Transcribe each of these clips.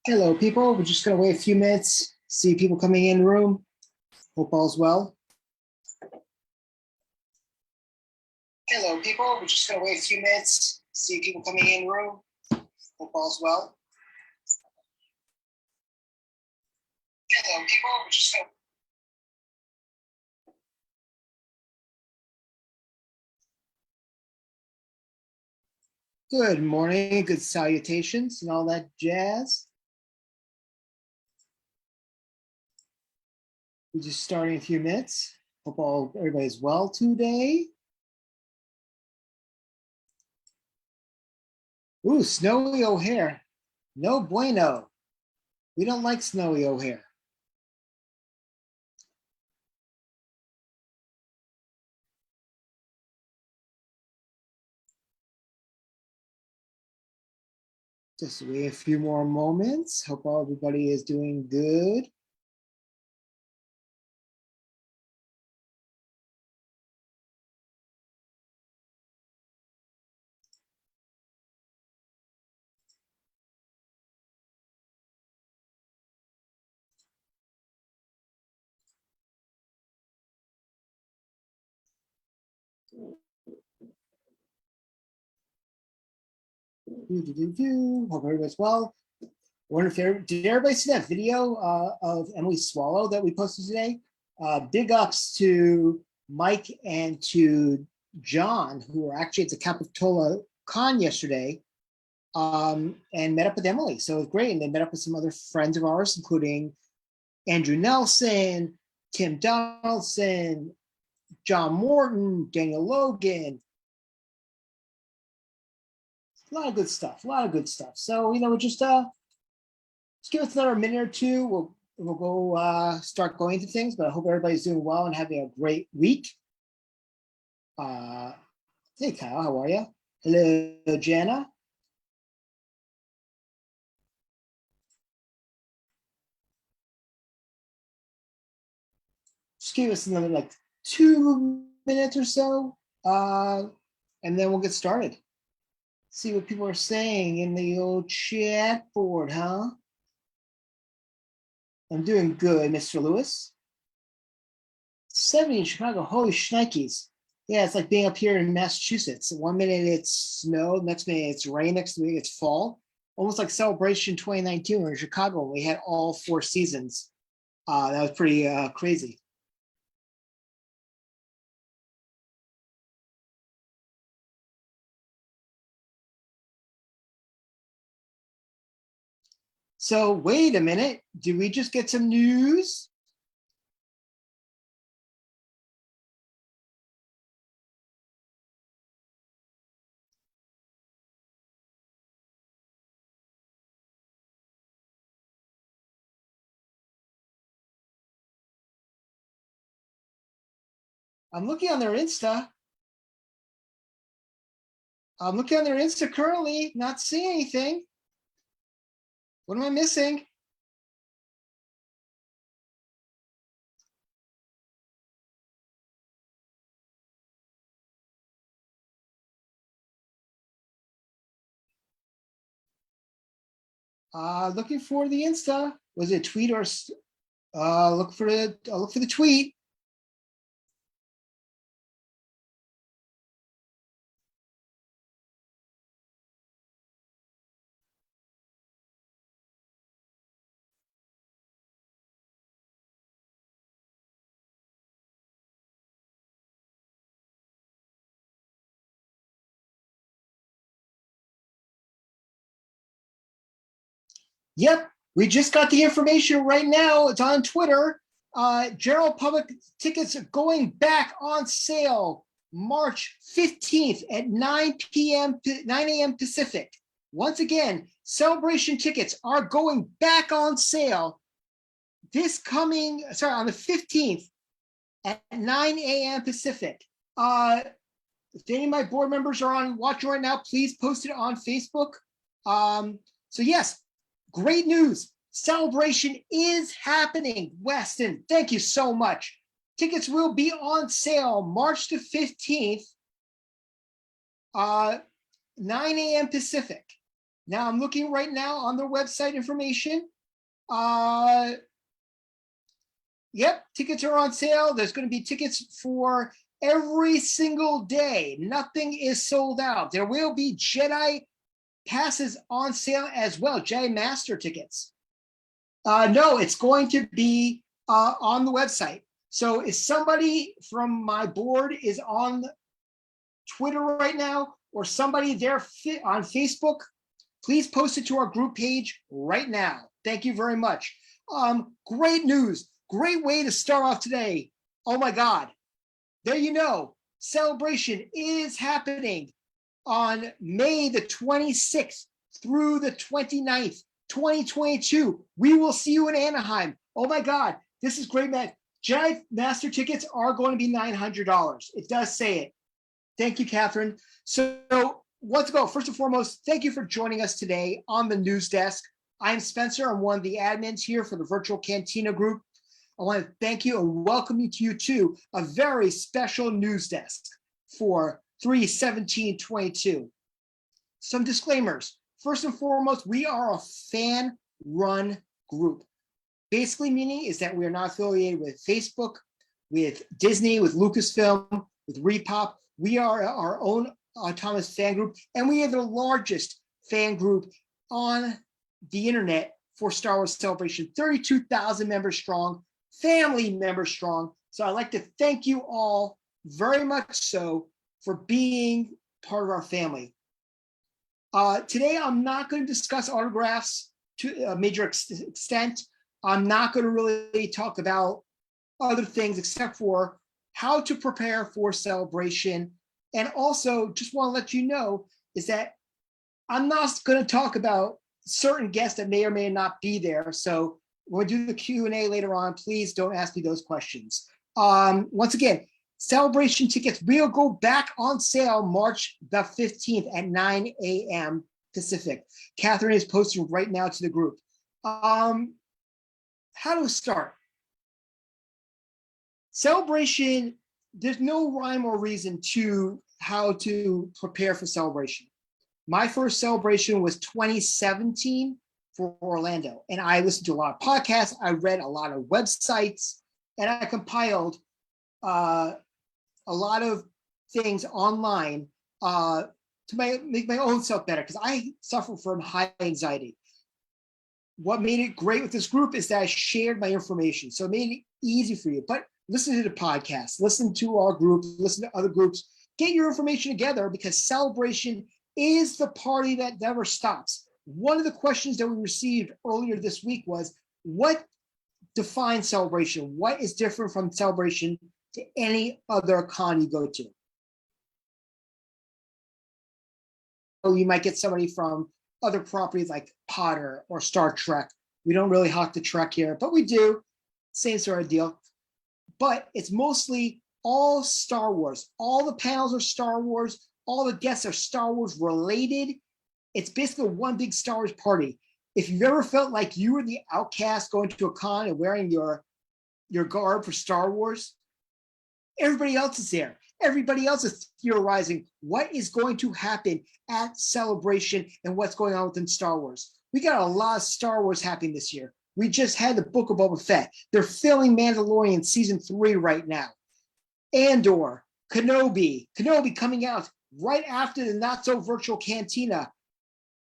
Hello, people. We're just going to wait a few minutes, see people coming in the room. Hope all's well. Hello, people. We're just going to wait a few minutes, see people coming in the room. Hope all's well. Hello, people. We're just going to... Good morning, good salutations, and all that jazz. We're just starting in a few minutes. Hope everybody's well today. Ooh, Snowy O'Hare. No bueno. We don't like Snowy O'Hare. Just wait a few more moments. Hope everybody is doing good. Hope everybody's well. Wonder if did everybody see that video of Emily Swallow that we posted today? Big ups to Mike and to John, who were actually at the Capitola Con yesterday and met up with Emily. So it was great. And they met up with some other friends of ours, including Andrew Nelson, Tim Donaldson, John Morton, Daniel Logan. A lot of good stuff. So, we're just give us another minute or two. We'll go start going into things, but I hope everybody's doing well and having a great week. Hey, Kyle, how are you? Hello, Jana. Just give us another 2 minutes or so, and then we'll get started. See what people are saying in the old chat board, huh? I'm doing good, Mr. Lewis. 70 in Chicago, holy shnikes. Yeah, it's like being up here in Massachusetts. 1 minute it's snow, next minute it's rain, next minute it's fall. Almost like Celebration 2019 in Chicago. We had all 4 seasons. That was pretty crazy. So wait a minute, did we just get some news? I'm looking on their Insta. I'm looking on their Insta currently, not seeing anything. What am I missing? Looking for the Insta. Was it a tweet or look for the tweet? Yep, we just got the information right now. It's on Twitter. General public tickets are going back on sale March 15th at 9 a.m. Pacific. Once again, celebration tickets are going back on sale on the 15th at 9 a.m. Pacific. If any of my board members are watching right now, please post it on Facebook. So yes, great news. Celebration is happening. Weston, thank you so much. Tickets will be on sale March the 15th, 9 a.m. Pacific. Now I'm looking right now on their website information. Yep, tickets are on sale. There's going to be tickets for every single day. Nothing is sold out. There will be Jedi passes on sale as well, Jedi Master tickets. No, it's going to be on the website. So if somebody from my board is on Twitter right now, or somebody there on Facebook, please post it to our group page right now. Thank you very much. Great news. Great way to start off today. Oh my God. There you know, Celebration is happening on May the 26th through the 29th, 2022. We will see you in Anaheim. Oh my God, this is great, man. Jedi Master tickets are going to be $900. It does say it. Thank you, Catherine. So let's go. First and foremost, thank you for joining us today on the Newsdesk. I'm Spencer. I'm one of the admins here for the Virtual Cantina group. I want to thank you and welcome you to a very special Newsdesk for 3/17/22. Some disclaimers. First and foremost, we are a fan-run group. Basically meaning is that we are not affiliated with Facebook, with Disney, with Lucasfilm, with Repop. We are our own autonomous fan group, and we are the largest fan group on the internet for Star Wars Celebration, 32,000 members strong, family members strong. So I'd like to thank you all very much so for being part of our family. Today, I'm not going to discuss autographs to a major extent. I'm not going to really talk about other things except for how to prepare for Celebration. And also just want to let you know is that I'm not going to talk about certain guests that may or may not be there. So when we do the Q&A later on, please don't ask me those questions. Once again, Celebration tickets will go back on sale March the 15th at 9 a.m. Pacific. Catherine is posting right now to the group. How to start? Celebration, there's no rhyme or reason to how to prepare for Celebration. My first Celebration was 2017 for Orlando, and I listened to a lot of podcasts, I read a lot of websites, and I compiled a lot of things online to make my own self better, because I suffer from high anxiety. What made it great with this group is that I shared my information, so it made it easy for you. But listen to the podcast, listen to our group, listen to other groups, get your information together, because Celebration is the party that never stops. One of the questions that we received earlier this week was, what defines Celebration? What is different from Celebration to any other con you go to? You might get somebody from other properties like Potter or Star Trek. We don't really hawk the Trek here, but we do. Same sort of deal. But it's mostly all Star Wars. All the panels are Star Wars. All the guests are Star Wars related. It's basically one big Star Wars party. If you've ever felt like you were the outcast going to a con and wearing your garb for Star Wars, everybody else is there. Everybody else is theorizing what is going to happen at Celebration and what's going on within Star Wars. We got a lot of Star Wars happening this year. We just had the Book of Boba Fett. They're filming Mandalorian season 3 right now. Andor, Kenobi coming out right after the Not So Virtual Cantina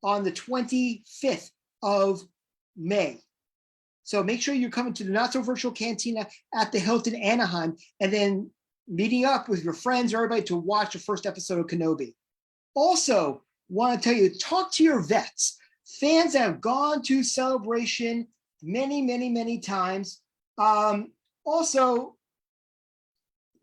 on the 25th of May. So make sure you're coming to the Not So Virtual Cantina at the Hilton Anaheim, and then meeting up with your friends or everybody to watch the first episode of Kenobi. Also, want to tell you, talk to your vets. Fans that have gone to Celebration many, many, many times. Also,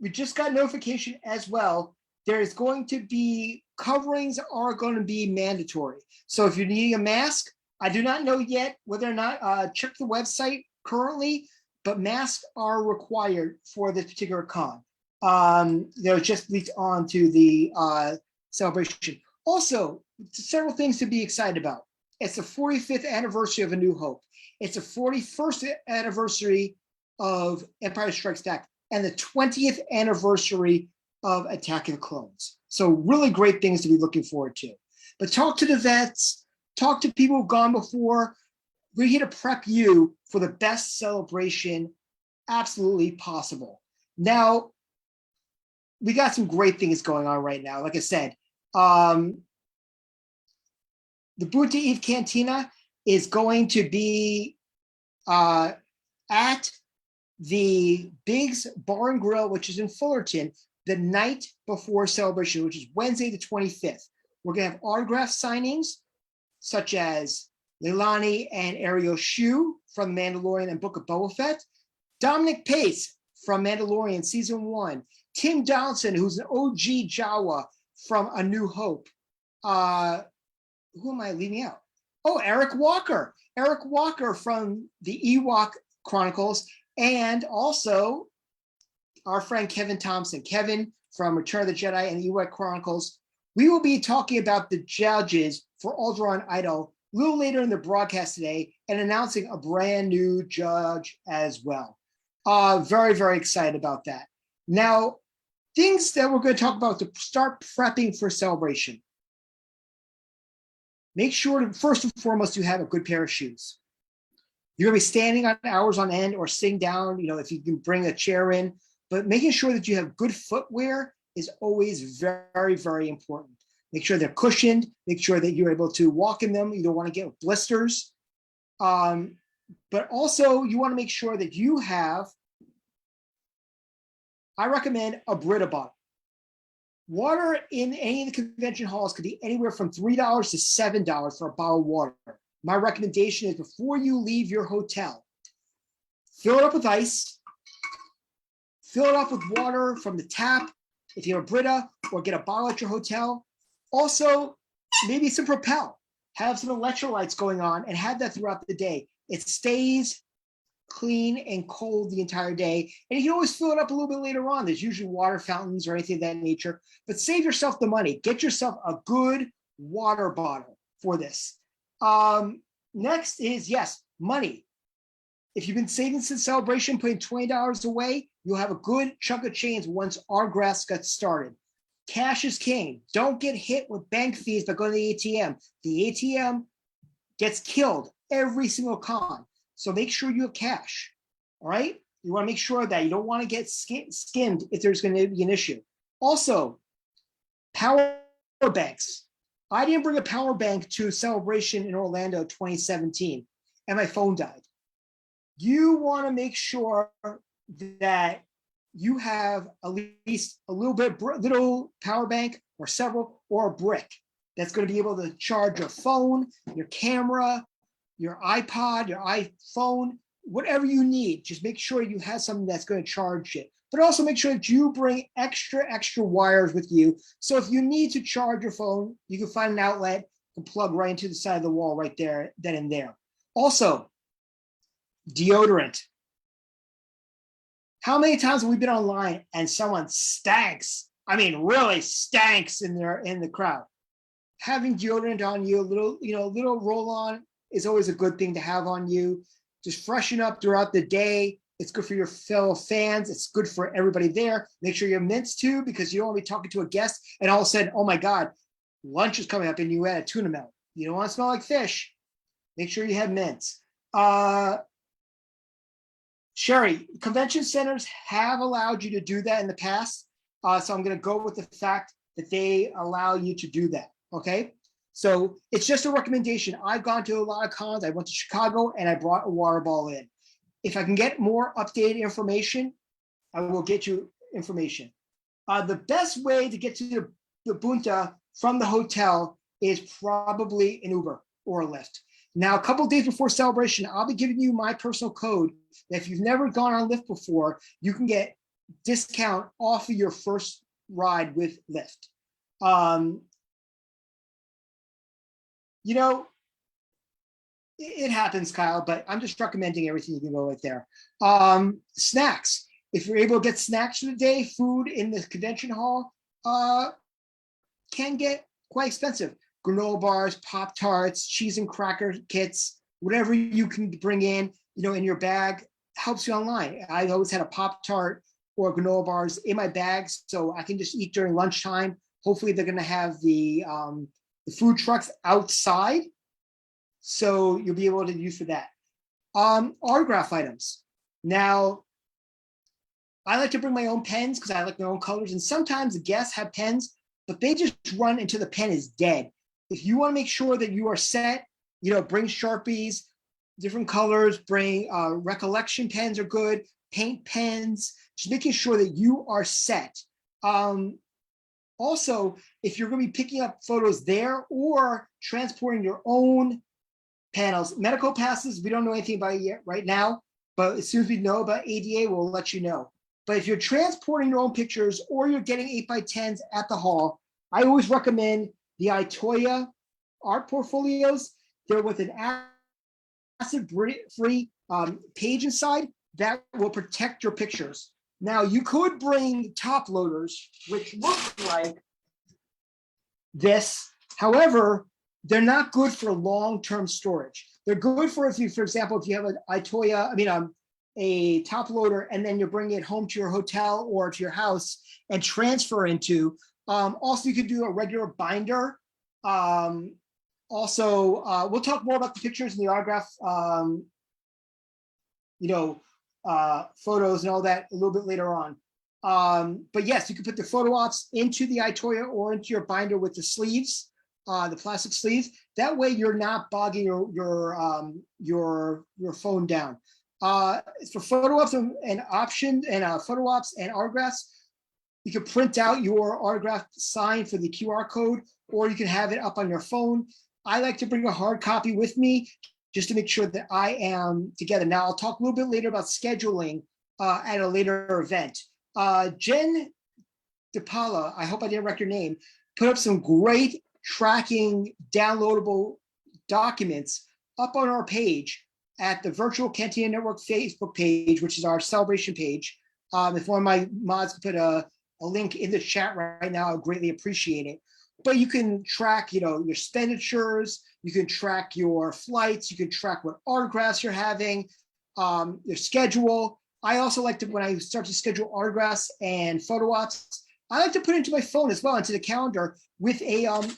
we just got notification as well. There is going to be, coverings are going to be mandatory. So if you're needing a mask, I do not know yet whether or not, check the website currently, but masks are required for this particular con. They're just leaked onto the Celebration. Also, several things to be excited about. It's the 45th anniversary of A New Hope. It's the 41st anniversary of Empire Strikes Back, and the 20th anniversary of Attack of the Clones. So really great things to be looking forward to. But talk to the vets, talk to people who've gone before. We're here to prep you for the best celebration absolutely possible. Now, we got some great things going on right now. Like I said, the Bunta Eve Cantina is going to be at the Biggs Bar and Grill, which is in Fullerton, the night before celebration, which is Wednesday the 25th. We're going to have autograph signings such as Leilani and Ariel Shu from Mandalorian and Book of Boba Fett, Dominic Pace from Mandalorian Season 1, Tim Donaldson, who's an OG Jawa from A New Hope. Who am I leaving out? Oh, Eric Walker. Eric Walker from the Ewok Chronicles, and also our friend Kevin Thompson. Kevin from Return of the Jedi and the Ewok Chronicles. We will be talking about the judges for Alderaan Idol a little later in the broadcast today and announcing a brand new judge as well. Very, very excited about that. Now, things that we're going to talk about to start prepping for celebration. Make sure to, first and foremost, you have a good pair of shoes. You're going to be standing on hours on end or sitting down, if you can bring a chair in, but making sure that you have good footwear is always very, very important. Make sure they're cushioned, make sure that you're able to walk in them. You don't want to get blisters. But also you want to make sure that you have, I recommend a Brita bottle. Water in any of the convention halls could be anywhere from $3 to $7 for a bottle of water. My recommendation is before you leave your hotel, fill it up with ice, fill it up with water from the tap, if you have a Brita, or get a bottle at your hotel. Also, maybe some Propel. Have some electrolytes going on and have that throughout the day. It stays clean and cold the entire day. And you can always fill it up a little bit later on. There's usually water fountains or anything of that nature. But save yourself the money. Get yourself a good water bottle for this. Next is, yes, money. If you've been saving since celebration, putting $20 away, you'll have a good chunk of change once our grass gets started. Cash is king. Don't get hit with bank fees by going to the ATM. The ATM gets killed every single con. So make sure you have cash. All right? You want to make sure that you don't want to get skimmed if there's going to be an issue. Also, power banks. I didn't bring a power bank to Celebration in Orlando 2017, and my phone died. You want to make sure that you have at least a little power bank or several, or a brick that's going to be able to charge your phone, your camera, your iPod, your iPhone, whatever you need. Just make sure you have something that's going to charge it. But also make sure that you bring extra wires with you. So if you need to charge your phone, you can find an outlet and plug right into the side of the wall right there, then and there. Also, deodorant. How many times have we been online and someone stanks? I mean, really stanks in the crowd. Having deodorant on you, a little roll-on is always a good thing to have on you. Just freshen up throughout the day. It's good for your fellow fans. It's good for everybody there. Make sure you have mints too, because you don't want to be talking to a guest and all of a sudden, oh my God, lunch is coming up and you had a tuna melt. You don't want to smell like fish. Make sure you have mints. Sherry, convention centers have allowed you to do that in the past. So I'm going to go with the fact that they allow you to do that. Okay. So it's just a recommendation. I've gone to a lot of cons. I went to Chicago and I brought a water bottle in. If I can get more updated information, I will get you information. The best way to get to the Bunta from the hotel is probably an Uber or a Lyft. Now, a couple of days before celebration, I'll be giving you my personal code that if you've never gone on Lyft before, you can get discount off of your first ride with Lyft. It happens, Kyle, but I'm just recommending everything you can go right there. Snacks. If you're able to get snacks for the day, food in the convention hall can get quite expensive. Granola bars, Pop-Tarts, cheese and cracker kits, whatever you can bring in your bag helps you online. I always had a Pop-Tart or granola bars in my bags, so I can just eat during lunchtime. Hopefully they're going to have the food trucks outside So you'll be able to use for that. Autograph items. Now, I like to bring my own pens because I like my own colors. And sometimes the guests have pens, but they just run until the pen is dead. If you want to make sure that you are set, bring Sharpies, different colors, bring recollection pens are good, paint pens, just making sure that you are set. Also, if you're going to be picking up photos there or transporting your own panels, medical passes, we don't know anything about it yet right now, but as soon as we know about ADA, we'll let you know. But if you're transporting your own pictures or you're getting 8x10s at the hall, I always recommend the Itoya art portfolios. They're with an acid-free page inside that will protect your pictures. Now, you could bring top loaders, which look like this. However, they're not good for long-term storage. They're good for if you, for example, if you have a top loader and then you bring it home to your hotel or to your house and transfer into. Also, you could do a regular binder. Also, we'll talk more about the pictures and the autograph, photos and all that a little bit later on. But yes, you can put the photo ops into the Itoya or into your binder with the sleeves, the plastic sleeves. That way, you're not bogging your phone down. For photo ops and options and photo ops and autographs, you can print out your autograph sign for the QR code, or you can have it up on your phone. I like to bring a hard copy with me just to make sure that I am together. Now, I'll talk a little bit later about scheduling at a later event. Jen DePaula, I hope I didn't wreck your name, put up some great tracking downloadable documents up on our page at the Virtual Cantina Network Facebook page, which is our celebration page. If one of my mods could put a link in the chat right now, I'd greatly appreciate it. But you can track, your expenditures, you can track your flights, you can track what autographs you're having, your schedule. I also like to, when I start to schedule autographs and photo ops, I like to put it into my phone as well, into the calendar with a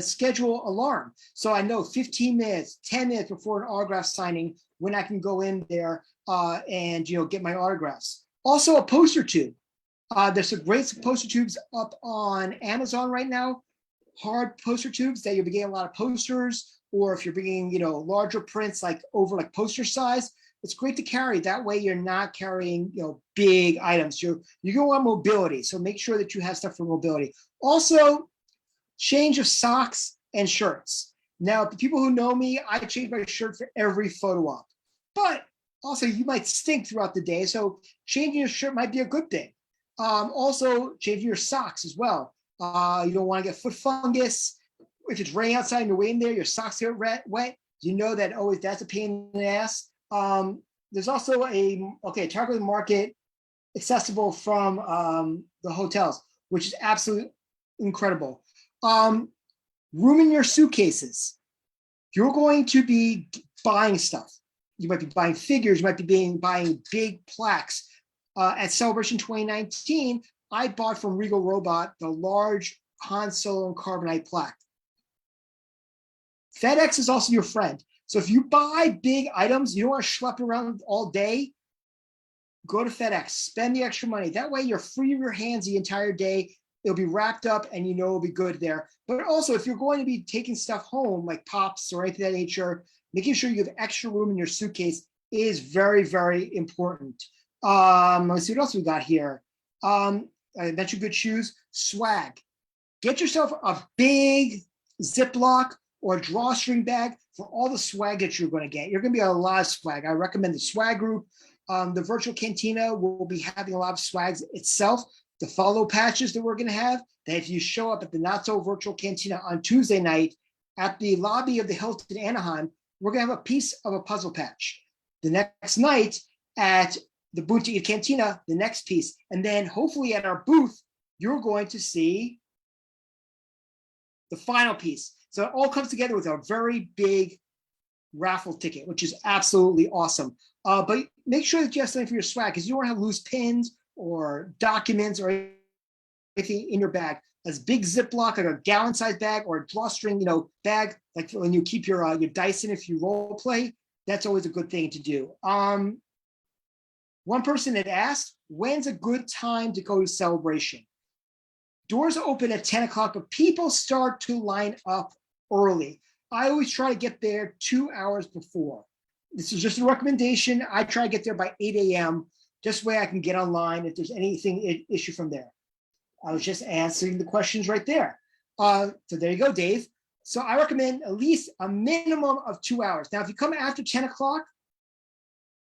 schedule alarm. So I know 15 minutes, 10 minutes before an autograph signing when I can go in there and get my autographs. Also a poster tube. There's some great poster tubes up on Amazon right now, hard poster tubes that you'll be getting a lot of posters, or if you're bringing, larger prints like poster size, it's great to carry. That way you're not carrying, big items. You're going to want mobility. So make sure that you have stuff for mobility. Also, change of socks and shirts. Now, the people who know me, I change my shirt for every photo op. But also, you might stink throughout the day, so changing your shirt might be a good thing. Also, changing your socks as well. You don't want to get foot fungus. If it's raining outside and you're waiting there, your socks get wet. You know that always that's a pain in the ass. There's also a targeted market accessible from the hotels, which is absolutely incredible. Room in your suitcases. You're going to be buying stuff. You might be buying figures. You might be buying big plaques. At Celebration 2019, I bought from Regal Robot the large Han Solo and Carbonite plaque. FedEx is also your friend. So if you buy big items, you don't want to schlep around all day, go to FedEx, spend the extra money. That way you're free of your hands the entire day. It'll be wrapped up and it'll be good there. But also, if you're going to be taking stuff home, like pops or anything of that nature, making sure you have extra room in your suitcase is very, very important. Let's see what else we got here. I mentioned good shoes, swag. Get yourself a big Ziploc or drawstring bag for all the swag that you're going to get. You're going to be a lot of swag. I recommend the swag group. The Virtual Cantina will be having a lot of swags itself. The follow patches that we're going to have, that if you show up at the Not So Virtual Cantina on Tuesday night at the lobby of the Hilton Anaheim, we're going to have a piece of a puzzle patch. The next night at the Bunta Eve Cantina, the next piece. And then hopefully at our booth, you're going to see the final piece. So it all comes together with a very big raffle ticket, which is absolutely awesome. But make sure that you have something for your swag, because you don't want to have loose pins or documents or anything in your bag. a big Ziploc, like a gallon-sized bag or a drawstring, bag, like when you keep your dice in if you role play. That's always a good thing to do. One person had asked, when's a good time to go to Celebration? Doors open at 10 o'clock, but people start to line up early. I always try to get there 2 hours before. This is just a recommendation. I try to get there by 8 a.m. just way I can get online if there's anything issue from there. I was just answering the questions right there. So there you go, Dave. So I recommend at least a minimum of 2 hours. Now, if you come after 10 o'clock,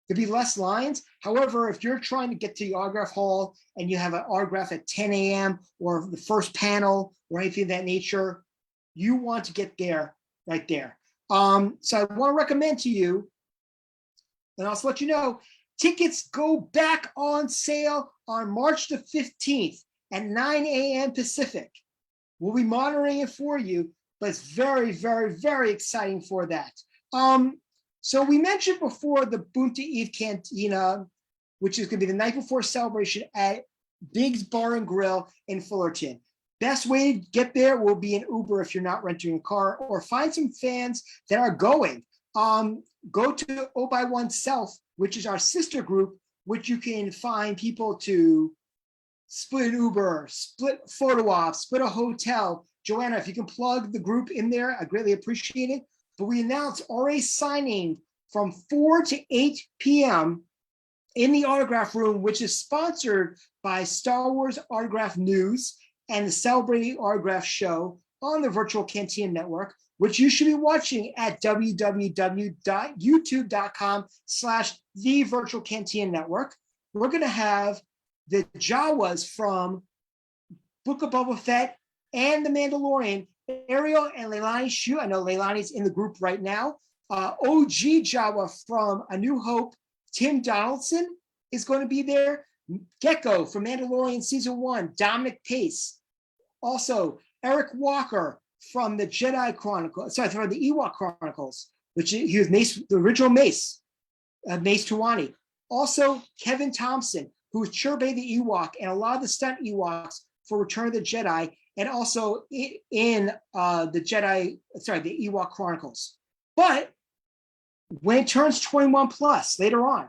there'll be less lines. However, if you're trying to get to the autograph hall and you have an autograph at 10 a.m. or the first panel or anything of that nature, you want to get there right there. So I want to recommend to you, and I'll also let you know, tickets go back on sale on March the 15th at 9 a.m. Pacific. We'll be monitoring it for you, but it's very, very, very exciting for that. So we mentioned before the Bunta Eve Cantina, which is going to be the night before Celebration at Big's Bar and Grill in Fullerton. Best way to get there will be an Uber if you're not renting a car, or find some fans that are going. Go to Oh by Oneself, which is our sister group, which you can find people to split an Uber, split photo op, split a hotel. Joanna, if you can plug the group in there, I greatly appreciate it. But we announced already signing from 4 to 8 p.m. in the autograph room, which is sponsored by Star Wars Autograph News and the Celebrating Autograph Show on the Virtual Cantina Network, which you should be watching at www.youtube.com/The Virtual Cantina Network. We're going to have the Jawas from Book of Boba Fett and The Mandalorian, Ariel and Leilani Shu. I know Leilani's in the group right now. OG Jawa from A New Hope, Tim Donaldson is going to be there. Gecko from Mandalorian Season 1, Dominic Pace. Also, Eric Walker from the Jedi Chronicles, from the Ewok Chronicles, which he was Mace, the original Mace, Mace Tuwani. Also, Kevin Thompson, who was Chirbe the Ewok and a lot of the stunt Ewoks for Return of the Jedi, and also in the Ewok Chronicles. But when it turns 21 plus later on,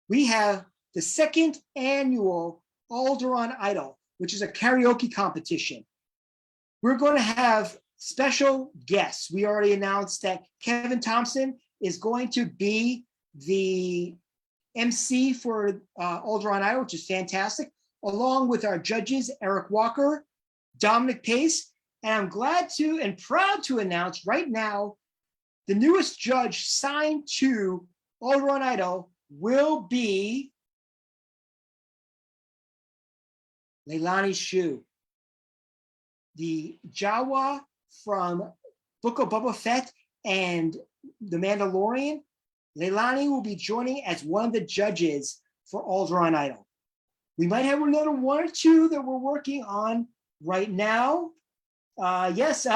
we have the second annual Alderaan Idol, which is a karaoke competition. We're going to have special guests. We already announced that Kevin Thompson is going to be the MC for Alderaan Idol, which is fantastic, along with our judges, Eric Walker, Dominic Pace, and I'm glad to and proud to announce right now, the newest judge signed to Alderaan Idol will be Leilani Shu, the Jawa from Book of Boba Fett and The Mandalorian. Leilani will be joining as one of the judges for Alderaan Idol. We might have another one or two that we're working on right now. Yes,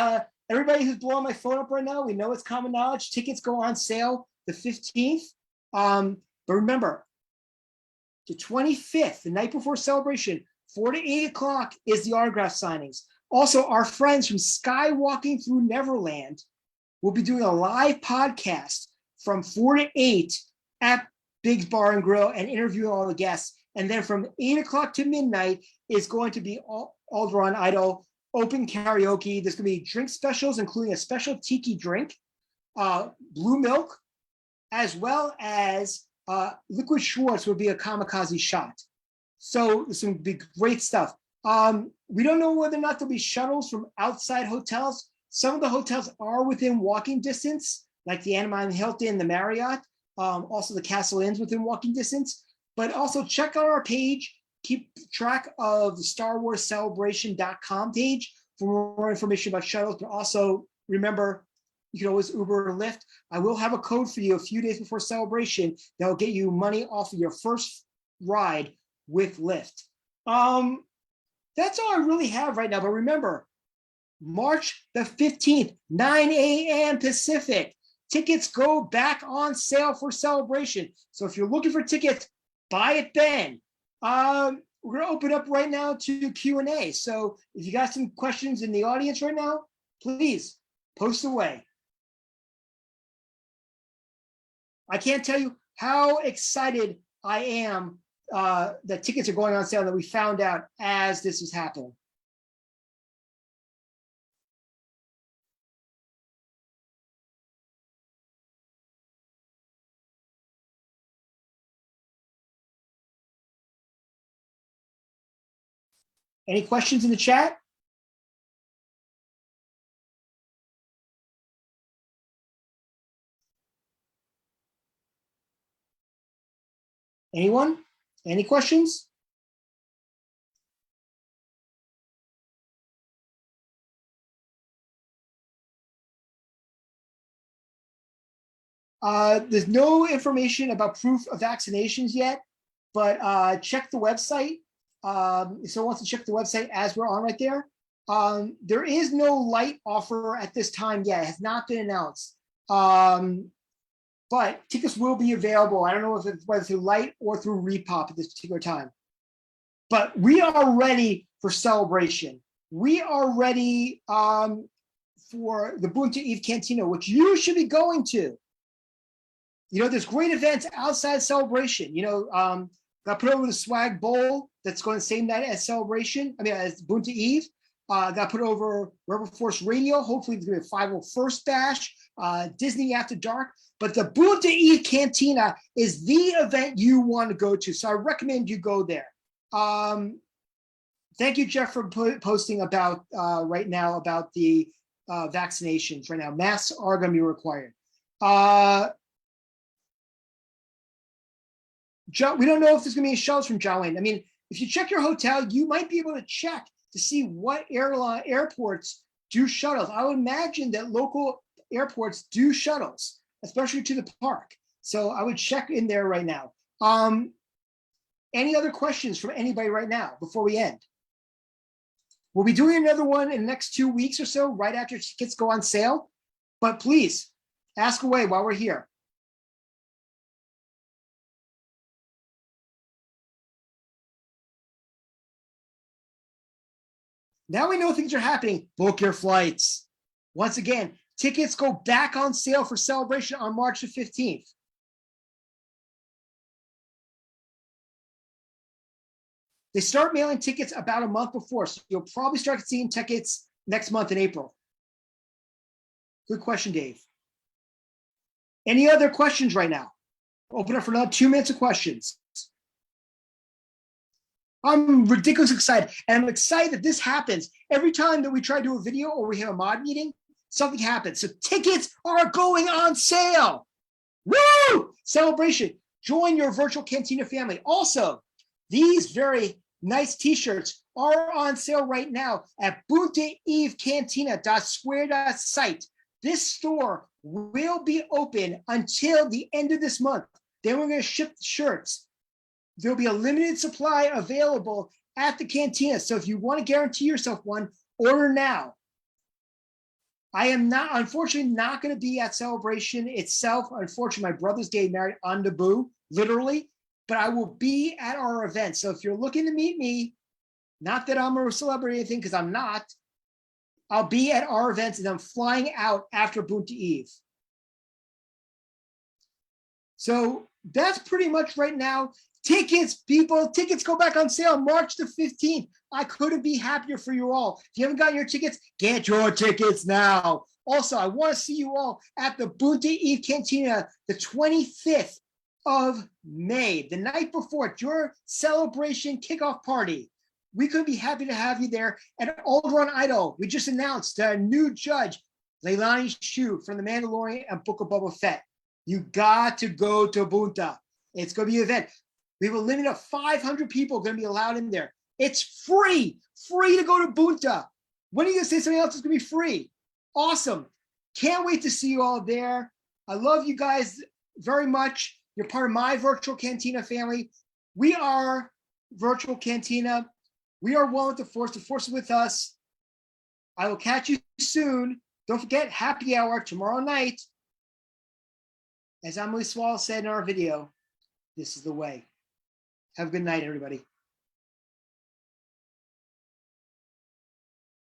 everybody who's blowing my phone up right now, we know it's common knowledge. Tickets go on sale the 15th. But remember, the 25th, the night before Celebration, 4 to 8 o'clock is the autograph signings. Also, our friends from Skywalking Through Neverland will be doing a live podcast from 4 to 8 at Big's Bar and Grill and interviewing all the guests. And then from 8 o'clock to midnight is going to be Alderaan Idol open karaoke. There's going to be drink specials, including a special tiki drink, blue milk, as well as Liquid Schwartz would be a kamikaze shot. So this will be great stuff. We don't know whether or not there'll be shuttles from outside hotels. Some of the hotels are within walking distance, like the Anaheim Hilton, the Marriott, also the Castle Inn's within walking distance. But also check out our page, keep track of the StarWarsCelebration.com page for more information about shuttles. But also remember, you can always Uber or Lyft. I will have a code for you a few days before Celebration that will get you money off of your first ride with Lyft. That's all I really have right now. But remember, March the 15th, 9 a.m. Pacific. Tickets go back on sale for Celebration. So if you're looking for tickets, buy it then. we're going to open up right now to Q&A. So if you got some questions in the audience right now, please post away. I can't tell you how excited I am that tickets are going on sale that we found out as this was happening. Any questions in the chat? Anyone? Any questions? There's no information about proof of vaccinations yet, but check the website. If someone wants to check the website as we're on right there. There is no light offer at this time yet. It has not been announced. But tickets will be available. I don't know if it's whether through light or through Repop at this particular time. But we are ready for celebration. We are ready for the Bunta Eve Cantina, which you should be going to. You know, there's great events outside Celebration. You know, got put over the Swag Bowl that's going the same night as Celebration. I mean, as Bunta Eve. Got put over Rebel Force Radio. Hopefully, there's going to be a 501st Bash, Disney After Dark. But the Bunta Eve Cantina is the event you want to go to. So I recommend you go there. Thank you, Jeff, for posting about right now about the vaccinations right now. Masks are going to be required. John, we don't know if there's going to be any shuttles from John Wayne. I mean, if you check your hotel, you might be able to check to see what airports do shuttles. I would imagine that local airports do shuttles, especially to the park. So I would check in there right now. Any other questions from anybody right now before we end? We'll be doing another one in the next 2 weeks or so, right after tickets go on sale. But please ask away while we're here. Now we know things are happening. Book your flights. Once again, tickets go back on sale for Celebration on March the 15th. They start mailing tickets about a month before, so you'll probably start seeing tickets next month in April. Good question, Dave. Any other questions right now? Open up for another 2 minutes of questions. I'm ridiculously excited, and I'm excited that this happens every time that we try to do a video or we have a mod meeting. Something happens. So tickets are going on sale. Woo! Celebration. Join your virtual Cantina family. Also, these very nice t-shirts are on sale right now at buntaevecantina.square.site. This store will be open until the end of this month. Then we're going to ship the shirts. There'll be a limited supply available at the cantina. So if you want to guarantee yourself one, order now. I am not, unfortunately, not going to be at Celebration itself. Unfortunately, my brother's getting married on Naboo, literally, but I will be at our event. So if you're looking to meet me, not that I'm a celebrity or anything, because I'm not, I'll be at our events and I'm flying out after Bunta Eve. So that's pretty much right now. Tickets, people, tickets go back on sale March the 15th. I couldn't be happier for you all. If you haven't gotten your tickets, get your tickets now. Also, I want to see you all at the Bunta Eve Cantina the 25th of May, the night before, at your celebration kickoff party. We could be happy to have you there. At Alderaan Idol, we just announced a new judge, Leilani Shu from The Mandalorian and Book of Boba Fett. You got to go to Bunta. It's going to be an event. We have a limit of 500 people going to be allowed in there. It's free to go to Bunta. When are you going to say something else is going to be free? Awesome. Can't wait to see you all there. I love you guys very much. You're part of my virtual Cantina family. We are virtual Cantina. We are one with the Force. The Force is with us. I will catch you soon. Don't forget, happy hour tomorrow night. As Emily Swall said in our video, this is the way. Have a good night, everybody.